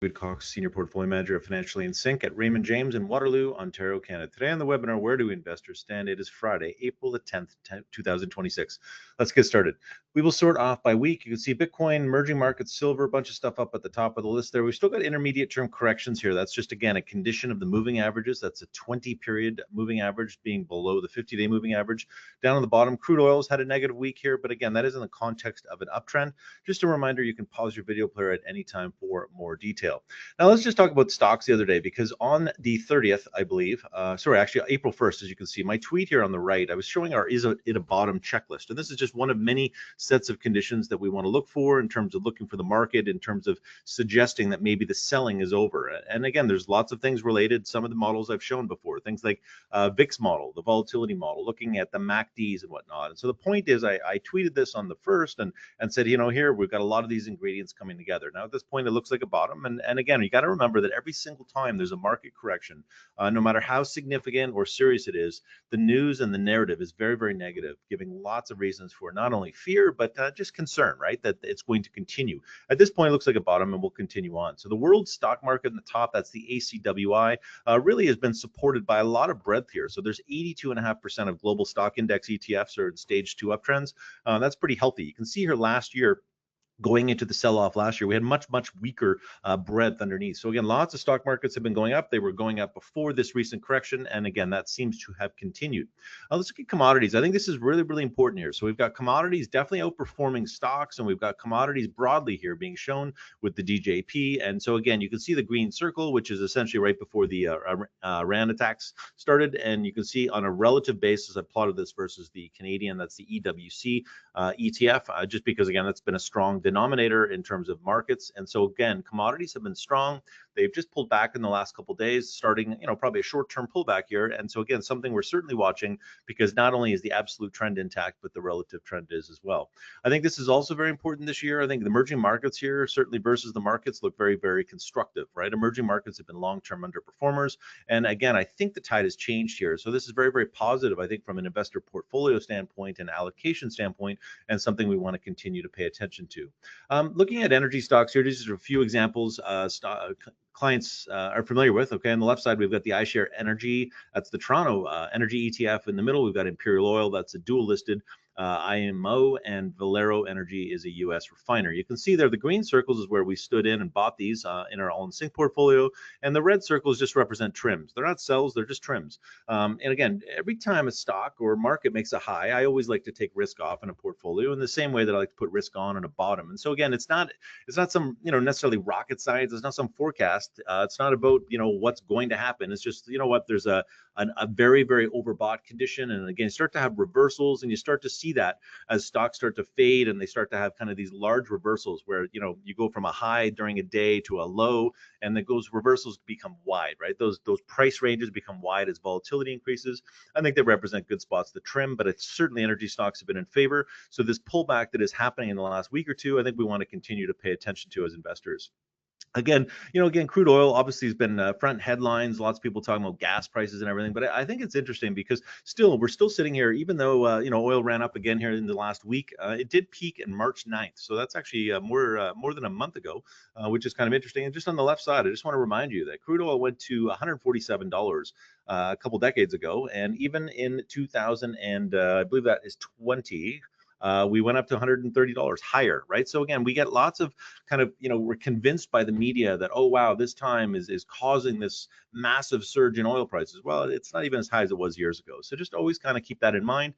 David Cox, Senior Portfolio Manager at Financially in Sync at Raymond James in Waterloo, Ontario, Canada. Today on the webinar, Where Do Investors Stand? It is Friday, April the 10th, 2026. Let's get started. We will sort off by week. You can see Bitcoin, emerging markets, silver, a bunch of stuff up at the top of the list there. We've still got intermediate term corrections here. That's just, again, a condition of the moving averages. That's a 20-period moving average being below the 50-day moving average. Down on the bottom, crude oil's had a negative week here, but again, that is in the context of an uptrend. Just a reminder, you can pause your video player at any time for more detail. Now let's just talk about stocks the other day, because on the 30th, I believe, actually April 1st, as you can see, my tweet here on the right, I was showing our is it a bottom checklist. And this is just one of many sets of conditions that we want to look for in terms of looking for the market, in terms of suggesting that maybe the selling is over. And again, there's lots of things related. Some of the models I've shown before, things like VIX model, the volatility model, looking at the MACDs and whatnot. And so the point is, I tweeted this on the 1st and said, here we've got a lot of these ingredients coming together. Now at this point, it looks like a bottom. And again, you got to remember that every single time there's a market correction, no matter how significant or serious it is, the news and the narrative is very, very negative, giving lots of reasons for not only fear, but just concern, right? That it's going to continue. At this point, it looks like a bottom and will continue on. So the world stock market in the top, that's the ACWI, really has been supported by a lot of breadth here. So there's 82.5% of global stock index ETFs are in stage 2 uptrends. That's pretty healthy. You can see here last year, going into the sell-off last year, we had much weaker breadth underneath. So again, lots of stock markets have been going up. They were going up before this recent correction, and again, that seems to have continued. Let's look at commodities. I think this is really, really important here. So we've got commodities definitely outperforming stocks, and we've got commodities broadly here being shown with the DJP. And so again, you can see the green circle, which is essentially right before the Iran attacks started, and you can see on a relative basis, I plotted this versus the Canadian, that's the EWC ETF, just because again, that's been a strong denominator in terms of markets. And so again, commodities have been strong. They've just pulled back in the last couple of days, starting, probably a short-term pullback here. And so again, something we're certainly watching, because not only is the absolute trend intact, but the relative trend is as well. I think this is also very important this year. I think the emerging markets here, certainly versus the markets, look very, very constructive, right? Emerging markets have been long-term underperformers. And again, I think the tide has changed here. So this is very, very positive, I think, from an investor portfolio standpoint and allocation standpoint, and something we want to continue to pay attention to. Looking at energy stocks here, these are a few examples clients are familiar with. Okay, on the left side, we've got the iShare Energy. That's the Toronto Energy ETF. In the middle, we've got Imperial Oil. That's a dual listed IMO, and Valero Energy is a U.S. refiner. You can see there the green circles is where we stood in and bought these in our own sync portfolio, and the red circles just represent trims. They're not sells, they're just trims. And again, every time a stock or market makes a high, I always like to take risk off in a portfolio in the same way that I like to put risk on a bottom. And so again, it's not some necessarily rocket science. It's not some forecast. It's not about what's going to happen. It's just there's a very, very overbought condition, and again, you start to have reversals, and you start to see that as stocks start to fade and they start to have kind of these large reversals where you go from a high during a day to a low, and those reversals become wide, right? Those price ranges become wide as volatility increases. I think they represent good spots to trim, but it's certainly energy stocks have been in favor. So this pullback that is happening in the last week or two, I think we want to continue to pay attention to as investors. Again, crude oil obviously has been front headlines. Lots of people talking about gas prices and everything, but I think it's interesting because we're still sitting here, even though oil ran up again here in the last week. It did peak in March 9th, so that's actually more than a month ago, which is kind of interesting. And just on the left side, I just want to remind you that crude oil went to $147 a couple decades ago, and even in 2000 and I believe that is 20. We went up to $130 higher, right? So again, we get lots of kind of, we're convinced by the media that, oh, wow, this time is causing this massive surge in oil prices. Well, it's not even as high as it was years ago. So just always kind of keep that in mind.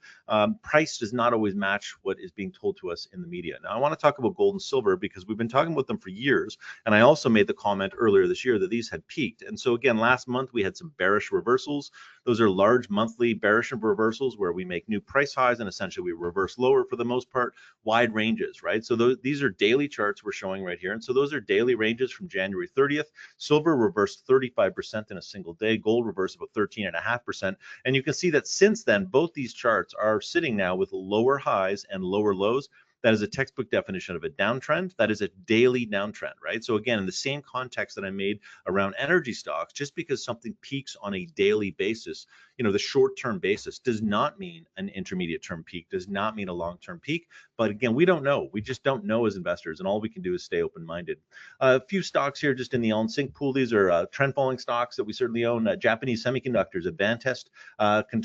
Price does not always match what is being told to us in the media. Now, I want to talk about gold and silver because we've been talking about them for years. And I also made the comment earlier this year that these had peaked. And so again, last month, we had some bearish reversals. Those are large monthly bearish reversals where we make new price highs and essentially we reverse lower for the most part, wide ranges, right? So these are daily charts we're showing right here. And so those are daily ranges from January 30th. Silver reversed 35% in a single day. Gold reversed about 13.5%. And you can see that since then, both these charts are sitting now with lower highs and lower lows. That is a textbook definition of a downtrend. That is a daily downtrend, right? So again, in the same context that I made around energy stocks, just because something peaks on a daily basis, the short-term basis does not mean an intermediate-term peak, does not mean a long-term peak. But again, we don't know. We just don't know as investors, and all we can do is stay open-minded. A few stocks here just in the all sync pool. These are trend following stocks that we certainly own. Japanese semiconductors, Advantest,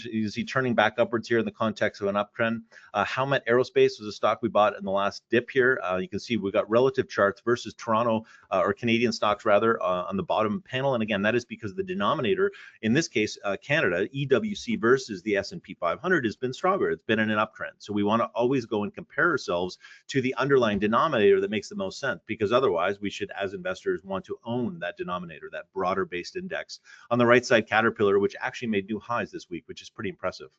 you see turning back upwards here in the context of an uptrend. Howmet Aerospace was a stock we bought in the last dip here. You can see we've got relative charts versus Toronto or Canadian stocks rather on the bottom panel. And again, that is because the denominator, in this case, Canada, EWC versus the S&P 500 has been stronger. It's been in an uptrend. So we want to always go and compare ourselves to the underlying denominator that makes the most sense, because otherwise we should, as investors, want to own that denominator, that broader based index. On the right side, Caterpillar, which actually made new highs this week, which is pretty impressive.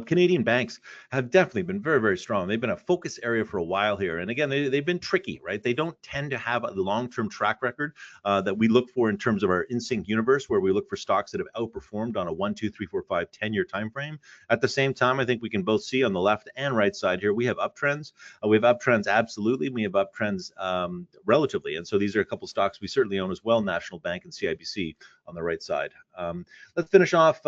Canadian banks have definitely been very, very strong. They've been a focus area for a while here. And again, they've been tricky, right? They don't tend to have a long-term track record that we look for in terms of our in-sync universe, where we look for stocks that have outperformed on a 1, 2, 3, 4, 5, 10-year time frame. At the same time, I think we can both see on the left and right side here, we have uptrends. We have uptrends absolutely. We have uptrends relatively. And so these are a couple stocks we certainly own as well, National Bank and CIBC on the right side. Let's finish off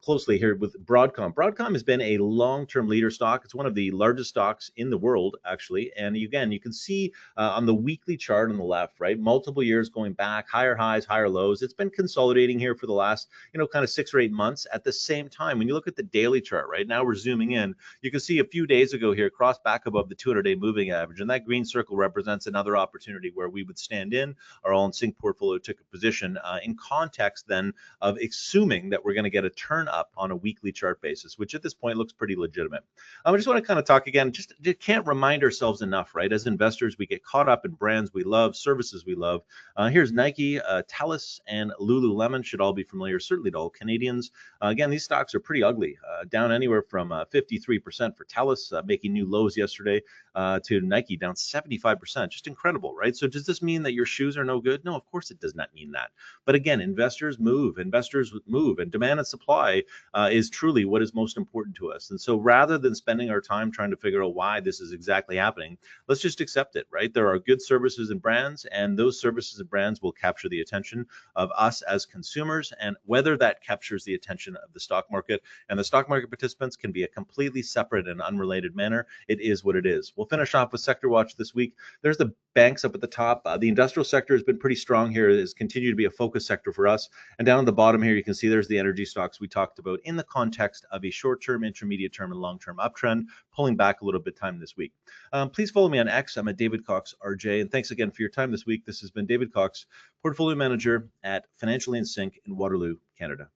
closely here with Broadcom. Broadcom has been a long-term leader stock. It's one of the largest stocks in the world, actually. And again, you can see on the weekly chart on the left, right, multiple years going back, higher highs, higher lows. It's been consolidating here for the last, kind of 6 or 8 months. At the same time, when you look at the daily chart, right now we're zooming in, you can see a few days ago here, crossed back above the 200-day moving average. And that green circle represents another opportunity where we would stand in. Our all-in-sync portfolio took a position in context then of assuming that we're going to get a turn up on a weekly chart basis, which at this point looks pretty legitimate. I just want to kind of talk again, just can't remind ourselves enough, right? As investors, we get caught up in brands we love, services we love. Here's Nike, Telus, and Lululemon should all be familiar, certainly to all Canadians. Again, these stocks are pretty ugly, down anywhere from 53% for Telus, making new lows yesterday, to Nike down 75%. Just incredible, right? So does this mean that your shoes are no good? No, of course it does not mean that. But again, investors move, and demand and supply is truly what is most important to us. And so rather than spending our time trying to figure out why this is exactly happening, let's just accept it, right? There are good services and brands, and those services and brands will capture the attention of us as consumers. And whether that captures the attention of the stock market and the stock market participants can be a completely separate and unrelated manner. It is what it is. We'll finish off with Sector Watch this week. There's the banks up at the top. The industrial sector has been pretty strong here. It has continued to be a focus sector for us. And down at the bottom here, you can see there's the energy stocks we talked about in the context of a short-term, intermediate-term, and long-term uptrend, pulling back a little bit time this week. Please follow me on X. I'm at David Cox RJ. And thanks again for your time this week. This has been David Cox, Portfolio Manager at Financially in Sync in Waterloo, Canada.